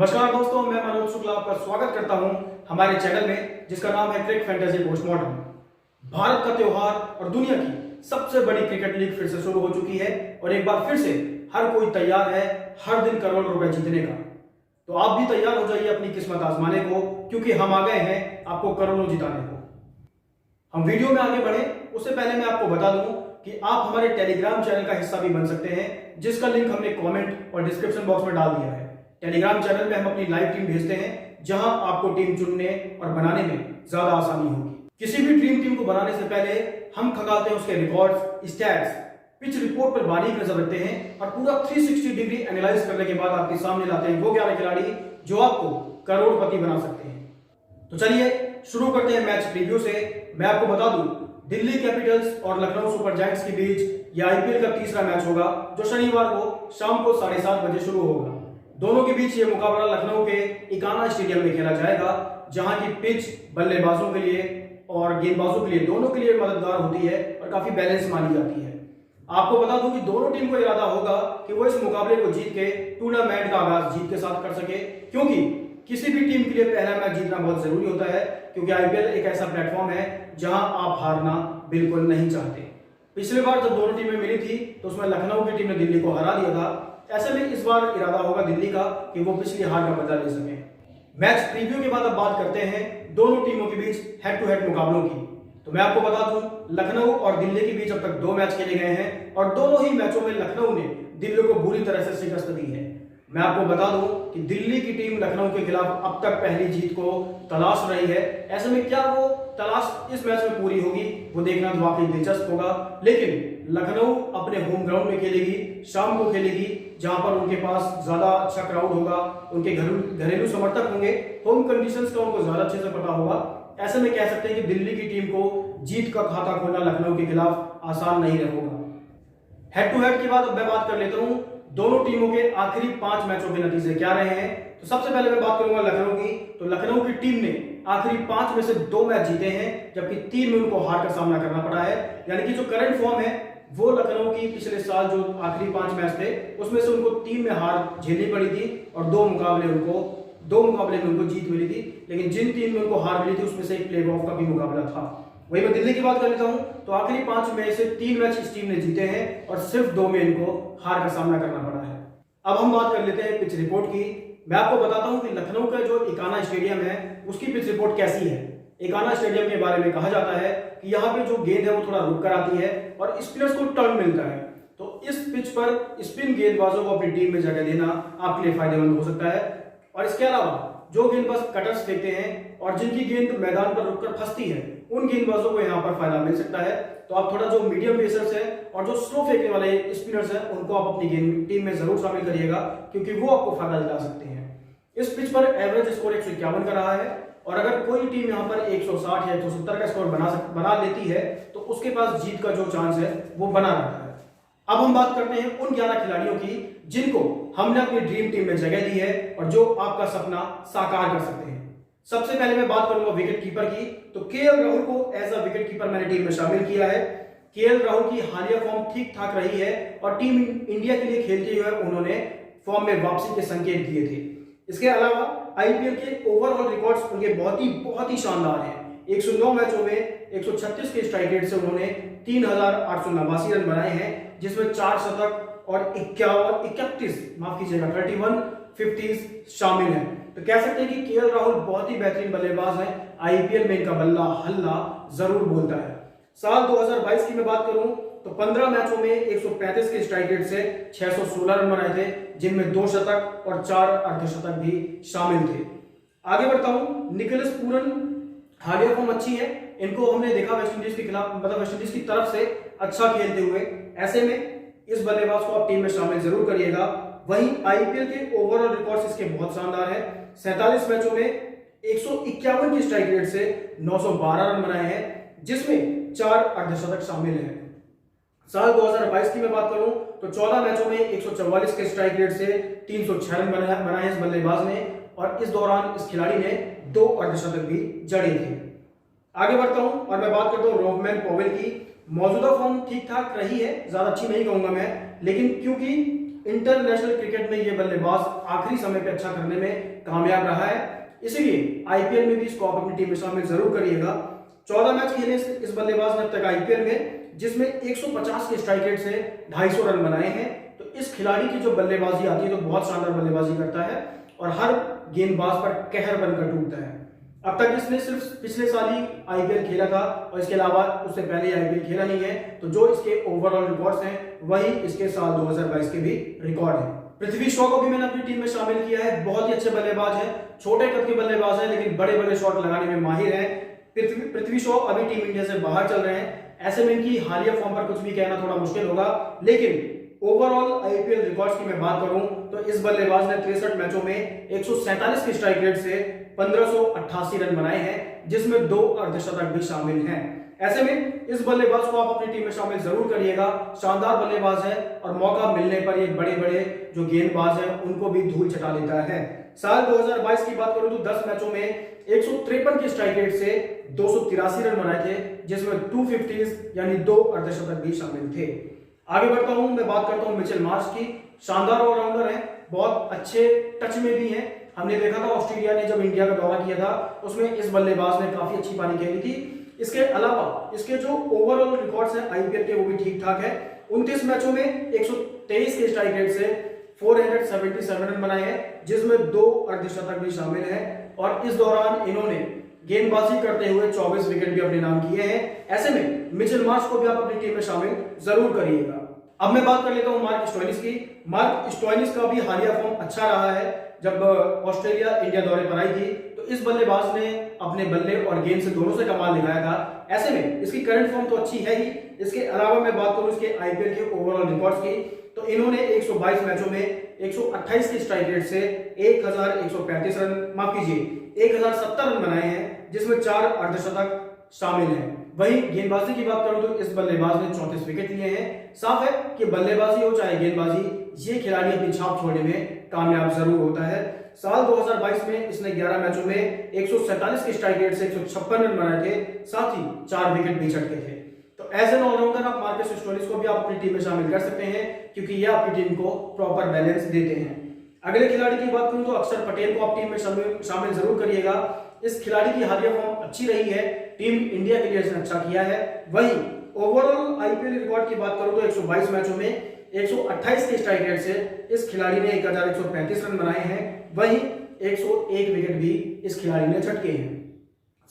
नमस्कार दोस्तों, मैं मनोज शुक्ला आपका स्वागत करता हूं हमारे चैनल में जिसका नाम है क्रिक फैंटेसी पोस्टमॉर्टम। भारत का त्योहार और दुनिया की सबसे बड़ी क्रिकेट लीग फिर से शुरू हो चुकी है और एक बार फिर से हर कोई तैयार है हर दिन करोड़ रुपए जीतने का। तो आप भी तैयार हो जाइए अपनी किस्मत आजमाने को, क्योंकि हम आ गए हैं आपको करोड़ों जिताने को। हम वीडियो में आगे बढ़े उससे पहले मैं आपको बता दूं कि आप हमारे टेलीग्राम चैनल का हिस्सा भी बन सकते हैं, जिसका लिंक हमने कमेंट और डिस्क्रिप्शन बॉक्स में डाल दिया है। टेलीग्राम चैनल में हम अपनी लाइव टीम भेजते हैं, जहां आपको टीम चुनने और बनाने में ज्यादा आसानी होगी। किसी भी ड्रीम टीम को बनाने से पहले हम खंगालते हैं उसके रिकॉर्ड्स, स्टैट्स, पिच रिपोर्ट पर बारीक नजर रखते हैं और पूरा 360 डिग्री एनालाइज करने के बाद आपके सामने लाते हैं वो 11 खिलाड़ी जो आपको करोड़पति बना सकते हैं। तो चलिए शुरू करते हैं मैच प्रीव्यू से। मैं आपको बता दूं, दिल्ली कैपिटल्स और लखनऊ सुपर जायंट्स के बीच यह आईपीएल का तीसरा मैच होगा, जो शनिवार को शाम को 7:30 बजे शुरू होगा। दोनों के बीच ये मुकाबला लखनऊ के इकाना स्टेडियम में खेला जाएगा, जहां की पिच बल्लेबाजों के लिए और गेंदबाजों के लिए दोनों के लिए मददगार होती है और काफी बैलेंस मानी जाती है। आपको बता दूं कि दोनों टीम को इरादा होगा कि वो इस मुकाबले को जीत के टूर्नामेंट का आगाज जीत के साथ कर सके, क्योंकि किसी भी टीम के लिए पहला मैच जीतना बहुत जरूरी होता है, क्योंकि आईपीएल एक ऐसा प्लेटफॉर्म है जहां आप हारना बिल्कुल नहीं चाहते। पिछली बार जब दोनों टीमें मिली थी तो उसमें लखनऊ की टीम ने दिल्ली को हरा दिया था। ऐसे में इस बार इरादा होगा दिल्ली का कि वो पिछली हार का बदला ले सके। मैच प्रीव्यू के बाद अब बात करते हैं दोनों टीमों के बीच हेड टू हेड मुकाबलों की। तो मैं आपको बता दूं, लखनऊ और दिल्ली के बीच अब तक 2 मैच खेले गए हैं और दोनों ही मैचों में लखनऊ ने दिल्ली को बुरी तरह से शिकस्त दी है। मैं आपको बता दूं कि दिल्ली की टीम लखनऊ के खिलाफ अब तक पहली जीत को तलाश रही है। ऐसे में क्या वो तलाश इस मैच में पूरी होगी, वो देखना तो वाकई दिलचस्प होगा। लेकिन लखनऊ अपने होम ग्राउंड में खेलेगी, शाम को खेलेगी, जहां पर उनके पास ज्यादा अच्छा क्राउड होगा, उनके घरेलू समर्थक होंगे, होम कंडीशंस का उनको ज्यादा अच्छे से पता होगा। ऐसे में कह सकते हैं कि दिल्ली की टीम को जीत का खाता खोलना लखनऊ के खिलाफ आसान नहीं होगा। हेड टू हेड के बाद अब मैं बात कर लेता हूं दोनों टीमों के आखिरी 5 मैचों के नतीजे क्या रहे हैं। तो सबसे पहले मैं बात करूंगा लखनऊ की। तो लखनऊ की टीम ने आखिरी 5 में से 2 मैच जीते हैं, जबकि 3 में उनको हार का सामना करना पड़ा है। यानी कि जो करंट फॉर्म है वो लखनऊ की पिछले साल जो आखिरी 5 मैच थे उसमें से उनको 3 में हार झेलनी पड़ी थी और 2 मुकाबले में उनको जीत मिली थी। लेकिन जिन 3 में उनको हार मिली थी उसमें से एक प्ले ऑफ का भी मुकाबला था। वही मैं दिल्ली की बात कर लेता हूं, तो आखिरी 5 में से 3 मैच इस टीम ने जीते हैं और सिर्फ 2 में इनको हार का सामना करना पड़ा है। अब हम बात कर लेते हैं पिच रिपोर्ट की। मैं आपको बताता हूं कि लखनऊ का जो इकाना स्टेडियम है उसकी पिच रिपोर्ट कैसी है। इकाना स्टेडियम के बारे में कहा जाता है कि यहाँ पे जो गेंद है वो थोड़ा रुक कर आती है और स्पिनर्स को टर्न मिलता है। तो इस पिच पर स्पिन गेंदबाजों को अपनी टीम में जगह देना आपके लिए फायदेमंद हो सकता है। और इसके अलावा जो गेंदबाज कटर्स फेंकते हैं और जिनकी गेंद मैदान पर रुककर फंसती है, उन गेंदबाजों को यहाँ पर फायदा मिल सकता है। तो आप थोड़ा जो मीडियम पेसर्स है और जो स्लो फेंकने वाले स्पिनर्स हैं उनको आप अपनी गेंद टीम में जरूर शामिल करिएगा, क्योंकि वो आपको फायदा दिला सकते हैं। इस पिच पर एवरेज स्कोर 151 का रहा है और अगर कोई टीम यहाँ पर 160 या 170 का स्कोर बना लेती है तो उसके पास जीत का जो चांस है वो बना रहता है। अब हम बात करते हैं उन 11 खिलाड़ियों की जिनको हमने अपनी ड्रीम टीम में जगह दी है और जो आपका सपना साकार कर सकते हैं। सबसे पहले मैं बात करूंगा विकेट कीपर की। तो केएल राहुल को एज अ विकेट कीपर मैंने टीम में शामिल किया है। केएल राहुल की हालिया फॉर्म ठीक ठाक रही है और टीम इंडिया के लिए खेलते हुए उन्होंने फॉर्म में वापसी के संकेत दिए थे। इसके अलावा आईपीएल के ओवरऑल रिकॉर्ड्स उनके बहुत ही शानदार हैं। 109 मैचों में 136 के स्ट्राइक रेट से उन्होंने 3889 रन बनाए हैं, जिसमें 4 शतक और 31 50s शामिल हैं। तो कह सकते हैं कि केएल राहुल बहुत ही बेहतरीन बल्लेबाज हैं। आईपीएल में इनका बल्ला हल्ला जरूर बोलता है। साल 2022 की मैं बात करूं तो 15 मैचों में 135 के स्ट्राइक रेट से 616 रन बनाए थे, जिनमें 2 शतक और 4 अर्धशतक भी शामिल थे। आगे बढ़ता हूं, निकोलस पूरन हालिया फॉर्म अच्छी है। इनको हमने देखा वेस्टइंडीज के खिलाफ, मतलब वेस्टइंडीज की तरफ से अच्छा खेलते हुए। ऐसे में इस बल्लेबाज को आप टीम में शामिल जरूर करिएगा। वहीं आईपीएल के ओवरऑल रिकॉर्ड्स इसके बहुत शानदार है। 47 मैचों में 151 के स्ट्राइक रेट से 912 रन बनाए हैं, जिसमें 4 अर्धशतक शामिल हैं। साल 2022 की मैं बात करूं तो 14 मैचों में 144 के स्ट्राइक रेट से 306 रन बनाए इस बल्लेबाज ने और इस दौरान इस खिलाड़ी ने 2 अर्धशतक भी जड़े थे। आगे बढ़ता हूं और मैं बात करता हूं रोहमन पॉवेल की। मौजूदा फॉर्म ठीक ठाक रही है, ज्यादा अच्छी नहीं कहूंगा मैं, लेकिन क्योंकि इंटरनेशनल क्रिकेट में ये बल्लेबाज आखिरी समय पे अच्छा करने में कामयाब रहा है, इसलिए आईपीएल में भी इसको आप अपनी टीम में शामिल जरूर करिएगा। 14 मैच खेले इस बल्लेबाज ने अब तक आईपीएल में, जिसमें 150 के स्ट्राइक रेट से 250 रन बनाए हैं। तो इस खिलाड़ी की जो बल्लेबाजी आती है तो बहुत शानदार बल्लेबाजी करता है और हर गेंदबाज पर कहर बनकर टूटता है। अब तक इसने सिर्फ पिछले साल ही आईपीएल खेला था और इसके अलावा उससे पहले आईपीएल खेला नहीं है। तो जो इसके ओवरऑल रिकॉर्ड्स हैं वही इसके साल 2022 के भी रिकॉर्ड है। पृथ्वी शॉ को भी मैंने अपनी टीम में शामिल किया है। बहुत ही अच्छे बल्लेबाज हैं, छोटे कद के बल्लेबाज हैं लेकिन बड़े बड़े शॉट लगाने में माहिर हैं। पृथ्वी शॉ अभी टीम इंडिया से बाहर चल रहे हैं, ऐसे में इनकी हालिया फॉर्म पर कुछ भी कहना थोड़ा मुश्किल होगा, लेकिन ओवरऑल आईपीएल रिकॉर्ड्स की मैं बात करूं तो इस बल्लेबाज ने 63 मैचों में 147 के स्ट्राइक रेट से 1588 रन बनाए हैं, जिसमें 2 अर्धशतक भी शामिल हैं। ऐसे में इस बल्लेबाज को आप अपनी टीम में शामिल जरूर करिएगा। शानदार बल्लेबाज है और मौका मिलने पर ये बड़े बड़े जो गेंदबाज हैं उनको भी धूल चटा लेता है। साल 2022 की बात करूं तो 10 मैचों में 153 के स्ट्राइक रेट से 283 रन बनाए थे, जिसमें 250 यानी 2 अर्धशतक भी शामिल थे। आगे बढ़ता हूं, मैं बात करता हूं मिचेल मार्श की। शानदार ऑलराउंडर है, बहुत अच्छे टच में भी है। हमने देखा था ऑस्ट्रेलिया ने जब इंडिया का दौरा किया था उसमें इस बल्लेबाज ने काफी अच्छी पारी खेली थी। इसके अलावा इसके जो ओवरऑल रिकॉर्ड्स हैं आईपीएल के वो भी ठीक ठाक है। 29 मैचों में 123 के स्ट्राइक रेट से 477 रन बनाए हैं, जिसमें 2 अर्धशतक भी शामिल हैं और इस दौरान इन्होंने गेंदबाजी करते हुए 24 विकेट भी अपने नाम किए हैं। ऐसे में मिचेल मार्श को भी आप अपनी टीम में शामिल जरूर करिएगा। अब मैं बात कर लेता हूं मार्क स्टोइनिस की। मार्क स्टोइनिस का भी हालिया फॉर्म अच्छा रहा है। जब ऑस्ट्रेलिया इंडिया दौरे पर आई थी तो इस बल्लेबाज ने अपने बल्ले और गेंद से दोनों से कमाल दिखाया था। ऐसे में इसकी करंट फॉर्म तो अच्छी है ही, इसके अलावा मैं बात करूं इसके आईपीएल के ओवरऑल रिकॉर्ड्स की तो इन्होंने 122 मैचों में 128 के स्ट्राइक रेट से 1135 रन, माफ कीजिए 1070 रन बनाए हैं, जिसमें 4 अर्धशतक शामिल हैं। वहीं गेंदबाजी की बात करूं तो इस बल्लेबाज ने 34 विकेट लिए हैं। साफ है कि बल्लेबाजी हो चाहे गेंदबाजी, ये खिलाड़ी अपनी छाप छोड़ने में कामयाब जरूर होता है। साल 2022 में इसने 11 मैचों में 147 के स्ट्राइक रेट से 156 रन बनाए थे, साथ ही 4 विकेट भी झटके थे। तो एज एन ऑलराउंडर आप मार्कस स्टोइनिस को भी आप अपनी टीम में शामिल कर सकते हैं, क्योंकि ये आपकी टीम को प्रॉपर बैलेंस देते हैं। अगले खिलाड़ी की बात करूं तो अक्षर पटेल को आप टीम में शामिल जरूर करिएगा। इस खिलाड़ी की हालिया फॉर्म अच्छी रही है, टीम इंडिया के लिए इसने अच्छा किया है। वहीं ओवरऑल आईपीएल रिकॉर्ड की बात करूं तो 122 मैचों में 128 के स्ट्राइक रेट से इस खिलाड़ी ने 1135 रन बनाए हैं। वहीं 101 विकेट भी इस खिलाड़ी ने झटके हैं।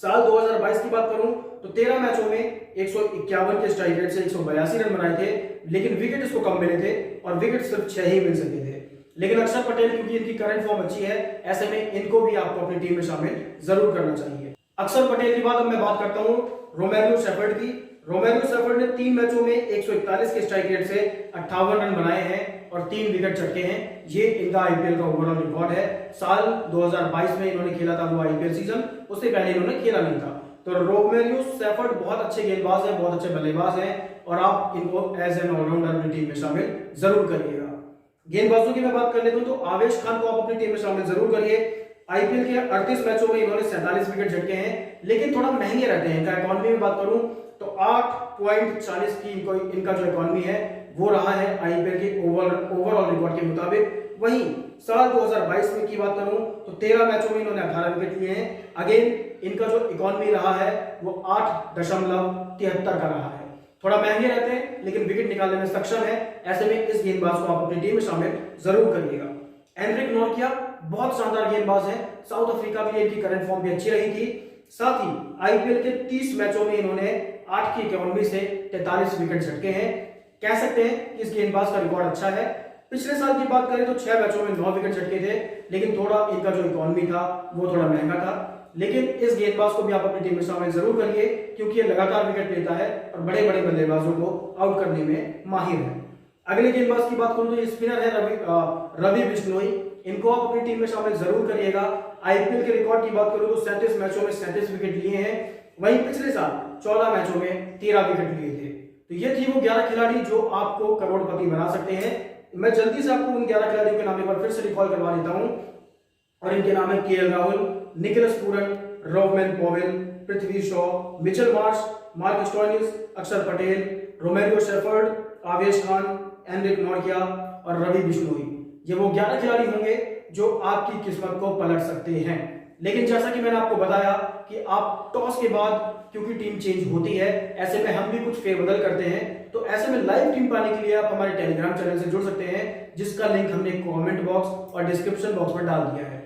साल 2022 की बात करूं तो 13 मैचों में 151 के स्ट्राइक रेट से 182 रन बनाए थे, लेकिन विकेट इसको कम मिले थे और विकेट सिर्फ 6 ही मिल सके थे। लेकिन अक्षर पटेल क्योंकि इनकी करंट फॉर्म अच्छी है, ऐसे में इनको भी आपको अपनी टीम में शामिल जरूर करना चाहिए। अक्षर पटेल के बाद अब मैं बात करता हूं रोमेरियो शेफर्ड की। रोमेरियो शेफर्ड ने 3 मैचों में 141 के स्ट्राइक रेट से 58 रन बनाए हैं और 3 विकेट झटके हैं। ये इनका आईपीएल का ओवरऑल रिकॉर्ड है। साल 2022 में इन्होंने खेला था वो आईपीएल सीजन, उससे पहले इन्होंने खेला नहीं था। तो रोमेरियो शेफर्ड बहुत अच्छे गेंदबाज हैं, बहुत अच्छे बल्लेबाज हैं और आप इनको एज एन ऑलराउंडर अपनी टीम में शामिल जरूर करिएगा। गेंदबाजों की मैं बात कर लेता हूं तो आवेश खान को आप अपनी टीम में शामिल जरूर करिए। आईपीएल के 38 मैचों में इन्होंने 47 विकेट झटके हैं, लेकिन थोड़ा महंगे रहते हैं। इनका इकॉनमी में बात करूं तो 8.40 की इनका जो इकॉनमी है वो रहा है आईपीएल के ओवरऑल रिकॉर्ड के मुताबिक। वहीं साल 2022 में की बात करूं तो 13 मैचों में इन्होंने 18 विकेट लिए हैं। अगेन इनका जो इकॉनमी रहा है वो 8.73 का रहा है। थोड़ा महंगे रहते हैं लेकिन विकेट निकालने में सक्षम है। ऐसे में इस गेंदबाज को आप अपनी टीम में शामिल जरूर करिएगा। एनरिक नॉर्किया बहुत शानदार गेंदबाज है, साउथ अफ्रीका के लिए इनकी करंट फॉर्म भी अच्छी रही थी। साथ ही आईपीएल के 30 मैचों में इन्होंने 8 की इकॉनमी से 43 विकेट झटके हैं। कह सकते हैं कि इस गेंदबाज का रिकॉर्ड अच्छा है। पिछले साल की बात करें तो 6 मैचों में 9 विकेट झटके थे, लेकिन थोड़ा इनका जो इकॉनमी था वो थोड़ा महंगा था। लेकिन इस गेंदबाज को भी आप अपनी टीम में शामिल जरूर करिए, क्योंकि ये लगातार विकेट लेता है और बड़े बड़े बल्लेबाजों को आउट करने में माहिर है। अगले गेंदबाज की बात करूं तो ये स्पिनर है रवि बिश्नोई। इनको आप अपनी टीम में शामिल जरूर करिएगा। आईपीएल के रिकॉर्ड की बात करूं तो 37 मैचों में 37 विकेट लिए हैं। वहीं पिछले साल 14 मैचों में 13 विकेट लिए थे। तो ये थी वो 11 खिलाड़ी जो आपको करोड़पति बना सकते हैं। मैं जल्दी से आपको उन 11 खिलाड़ियों के नाम एक बार फिर से रिकॉल करवा देता हूं और इनके नाम है KL Rahul, Nicholas Pooran, Rovman Powell, Prithvi Shaw, Mitchell Marsh, Mark Stoinis, Axar Patel, Romario shepherd, आवेश खान, एनरिक नॉर्किया और रवि बिश्नोई। ये वो 11 खिलाड़ी होंगे जो आपकी किस्मत को पलट सकते हैं। लेकिन जैसा कि मैंने आपको बताया कि आप टॉस के बाद क्योंकि टीम चेंज होती है, ऐसे में हम भी कुछ फेरबदल करते हैं, तो ऐसे में लाइव टीम पाने के लिए आप हमारे टेलीग्राम चैनल से जुड़ सकते हैं, जिसका लिंक हमने कमेंट बॉक्स और डिस्क्रिप्शन बॉक्स में डाल दिया है।